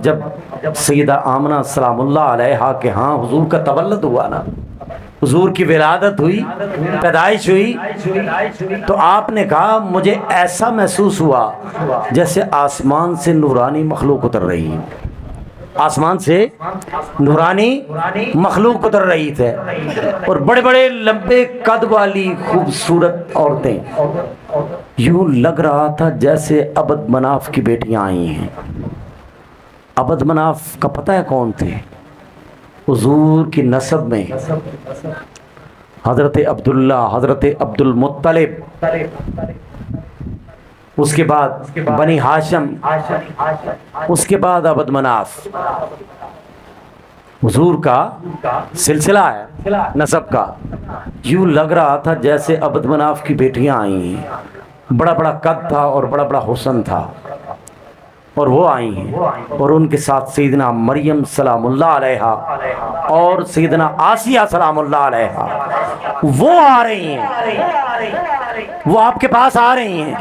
جب سیدہ آمنہ سلام اللہ علیہا کے ہاں حضور کا تولد ہوا نا، حضور کی ولادت ہوئی، پیدائش ہوئی، تو آپ نے کہا مجھے ایسا محسوس ہوا جیسے آسمان سے نورانی مخلوق اتر رہی ہے، آسمان سے نورانی مخلوق اتر رہی تھے، اور بڑے بڑے لمبے قد والی خوبصورت عورتیں، یوں لگ رہا تھا جیسے عبد مناف کی بیٹیاں آئی ہیں۔ عبد مناف کا پتہ ہے کون تھے؟ حضور کی نسب میں حضرت عبداللہ، حضرت عبد المطلب، اس کے بعد بنی ہاشم، اس کے بعد عبد مناف۔ حضور کا سلسلہ ہے نسب کا، یوں لگ رہا تھا جیسے عبد مناف کی بیٹیاں آئی ہیں، بڑا بڑا قد تھا اور بڑا بڑا حسن تھا، اور وہ آئی ہیں، اور ان کے ساتھ سیدنا مریم سلام اللہ علیہا اور سیدنا آسیہ سلام اللہ علیہا، وہ آ رہی ہیں، وہ آپ کے پاس آ رہی ہیں،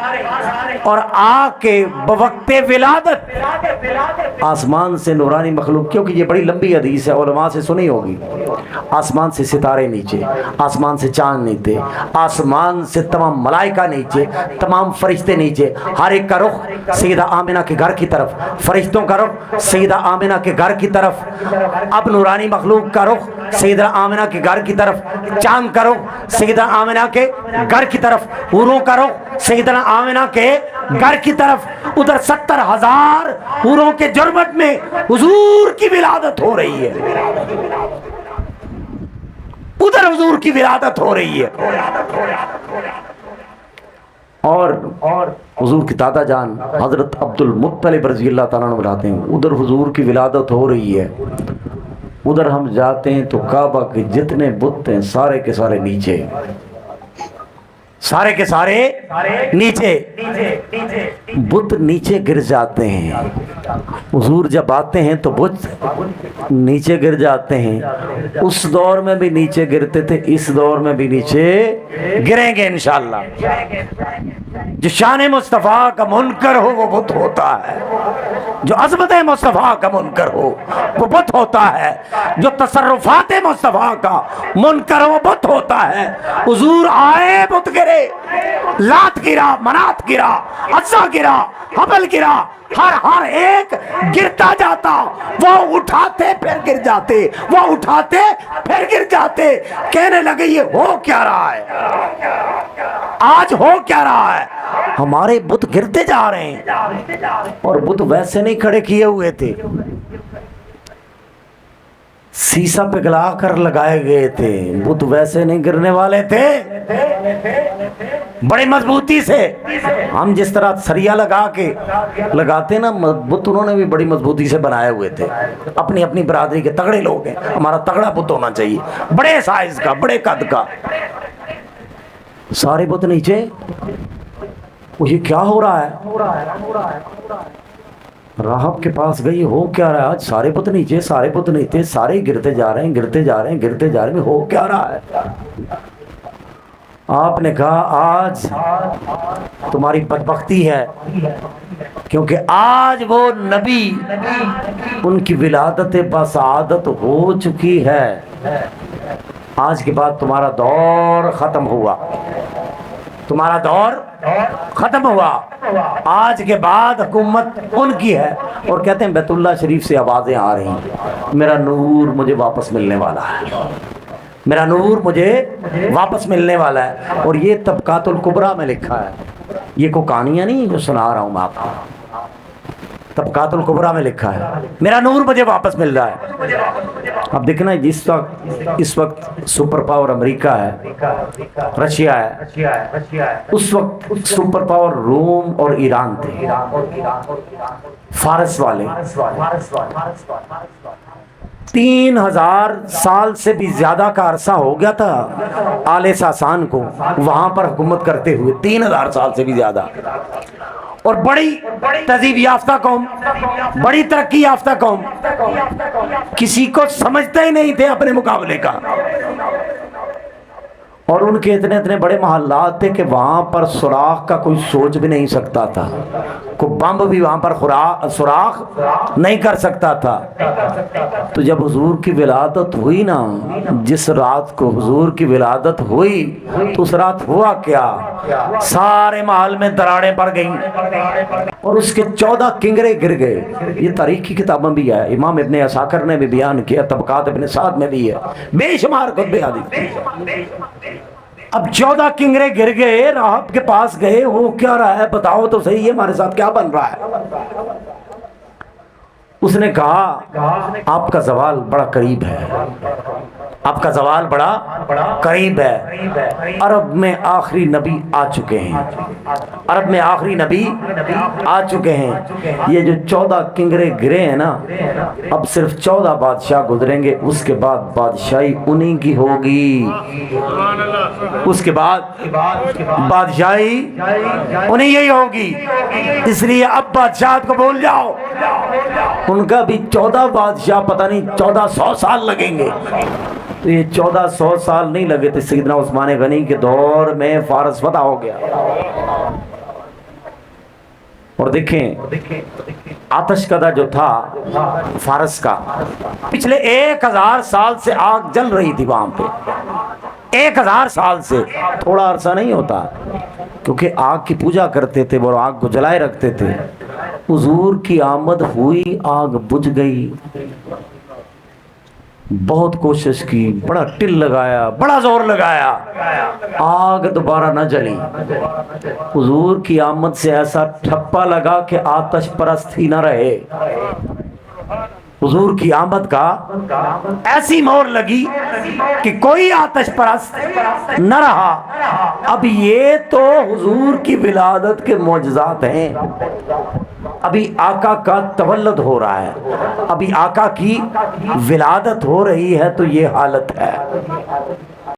اور آ کے بوقت ولادت آسمان سے نورانی مخلوق، کیونکہ یہ بڑی لمبی حدیث ہے، علماء سے سنی ہوگی، آسمان سے ستارے نیچے، آسمان سے چاند نیچے، آسمان سے تمام ملائکہ نیچے، تمام فرشتے نیچے، ہر ایک کا رخ سیدہ آمنہ کے گھر کی طرف، فرشتوں کا رخ سیدہ آمنہ کے گھر کی طرف، اب نورانی مخلوق کا رخ سیدہ آمنہ کے گھر کی طرف، چاند کا رخ سیدہ آمنہ کے گھر کی طرف، حوروں کا رخ سیدنا آمنہ کے گھر کی طرف، ادھر 70,000 حوروں کے جرمٹ میں حضور کی ولادت ہو رہی ہے، ادھر حضور کی ولادت ہو رہی ہے، اور حضور کی دادا جان حضرت عبد المطلب رضی اللہ تعالیٰ عنہ بتاتے ہیں ادھر حضور کی ولادت ہو رہی ہے، ادھر ہم جاتے ہیں تو کعبہ کے جتنے بت ہیں سارے کے سارے نیچے، سارے کے سارے نیچے، بت نیچے گر جاتے ہیں، حضور جب آتے ہیں تو بت نیچے گر جاتے ہیں، اس دور میں بھی نیچے گرتے تھے، اس دور میں بھی نیچے گریں گے انشاءاللہ۔ جو شان مصطفیٰ کا منکر ہو وہ بت ہوتا ہے، جو عظمت مصطفیٰ کا منکر ہو وہ بت ہوتا ہے، جو تصرفات مصطفیٰ کا منکر ہو وہ بت ہوتا ہے۔ حضور آئے بت گرے، لات گرا، منات گرا، عزا گرا، حبل گرا، ہر ایک گرتا جاتا، وہ اٹھاتے پھر گر جاتے، وہ اٹھاتے پھر گر جاتے، کہنے لگے یہ ہو کیا رہا ہے، آج ہو کیا رہا ہے، ہمارے بت گرتے جا رہے ہیں، اور بت ویسے نہیں کھڑے کیے ہوئے تھے، سیسا پگھلا کر لگائے گئے تھے، بت ویسے نہیں گرنے والے تھے، بڑی مضبوطی سے، ہم جس طرح سریا لگا کے لگاتے نا بت، انہوں نے بھی بڑی مضبوطی سے بنائے ہوئے تھے، اپنی اپنی برادری کے تگڑے لوگ ہیں، ہمارا تگڑا بت ہونا چاہیے، بڑے سائز کا، بڑے قد کا، سارے بت نیچے، وہ یہ کیا ہو رہا ہے، راہب کے پاس گئی، ہو کیا رہا ہے آج، سارے بت نیچے، سارے بت نیچے، سارے گرتے جا رہے ہیں، گرتے جا رہے ہیں، گرتے جا رہے ہیں، ہو کیا رہا ہے، آپ نے کہا آج تمہاری بدبختی ہے، کیونکہ آج وہ نبی ان کی ولادت بسعادت ہو چکی ہے، آج کے بعد تمہارا دور ختم ہوا، تمہارا دور ختم ہوا، آج کے بعد حکومت ان کی ہے، اور کہتے ہیں بیت اللہ شریف سے آوازیں آ رہی ہیں، میرا نور مجھے واپس ملنے والا ہے، میرا نور مجھے واپس ملنے والا ہے، اور یہ طبقات الکبریٰ میں لکھا ہے، یہ کوئی کہانیاں نہیں جو سنا رہا ہوں میں آپ کو، طبقات الکبریٰ میں لکھا ہے، میرا نور مجھے واپس مل رہا ہے۔ اب دیکھنا اس وقت سپر پاور امریکہ ہے، رشیا ہے، اس وقت سپر پاور روم اور ایران تھے، فارس والے، 3000 سال سے بھی زیادہ کا عرصہ ہو گیا تھا آل ساسان کو وہاں پر حکومت کرتے ہوئے، 3000 سال سے بھی زیادہ، اور بڑی تہذیب یافتہ قوم، بڑی ترقی یافتہ قوم، کسی کو سمجھتے ہی نہیں تھے اپنے مقابلے کا، اور ان کے اتنے بڑے محلات تھے کہ وہاں پر سوراخ کا کوئی سوچ بھی نہیں سکتا تھا، کو بم بھی وہاں پر سوراخ نہیں کر سکتا تھا۔ تو جب حضور کی ولادت ہوئی نا، جس رات کو حضور کی ولادت ہوئی تو اس رات ہوا کیا، سارے محل میں دراڑیں پڑ گئیں اور اس کے 14 کنگرے گر گئے۔ یہ تاریخ کی کتابوں بھی ہے، امام ابن عساکر نے بھی بیان کیا، طبقات ابن سعد میں بھی ہے، بے شمار خطبے حدیث۔ اب 14 کنگرے گر گئے، راہب کے پاس گئے، وہ کیا رہا ہے بتاؤ تو صحیح، یہ ہمارے ساتھ کیا بن رہا ہے؟ اس نے کہا آپ کا زوال بڑا قریب ہے، آپ کا زوال بڑا قریب ہے، عرب میں آخری نبی آ چکے ہیں، عرب میں آخری نبی آ چکے ہیں۔ یہ جو 14 کنگرے گرے ہیں نا، اب صرف 14 بادشاہ گزریں گے، اس کے بعد بادشاہی انہی کی ہوگی، اس کے بعد بادشاہی انہی ہی ہوگی۔ اس لیے اب بادشاہت کو بھول جاؤ، ان کا بھی 14 بادشاہ پتہ نہیں 1400 سال لگیں گے۔ تو یہ 1400 سال نہیں لگے تھے، سیدنا عثمان غنی کے دور میں فارس فتح ہو گیا۔ اور دیکھیں آتش کدہ جو تھا فارس کا، پچھلے 1000 سال سے آگ جل رہی تھی وہاں پہ، 1000 سال سے، تھوڑا عرصہ نہیں ہوتا، کیونکہ آگ کی پوجا کرتے تھے وہ، آگ کو جلائے رکھتے تھے۔ حضور کی آمد ہوئی، آگ بجھ گئی، بہت کوشش کی، بڑا ٹل لگایا، بڑا زور لگایا، آگ دوبارہ نہ جلی۔ حضور کی آمد سے ایسا ٹھپا لگا کہ آتش پرست ہی نہ رہے۔ حضور کی آمد کا ایسی مہر لگی کہ کوئی آتش پرست نہ رہا۔ اب یہ تو حضور کی ولادت کے معجزات ہیں، ابھی آقا کا تولد ہو رہا ہے، ابھی آقا کی ولادت ہو رہی ہے، تو یہ حالت ہے۔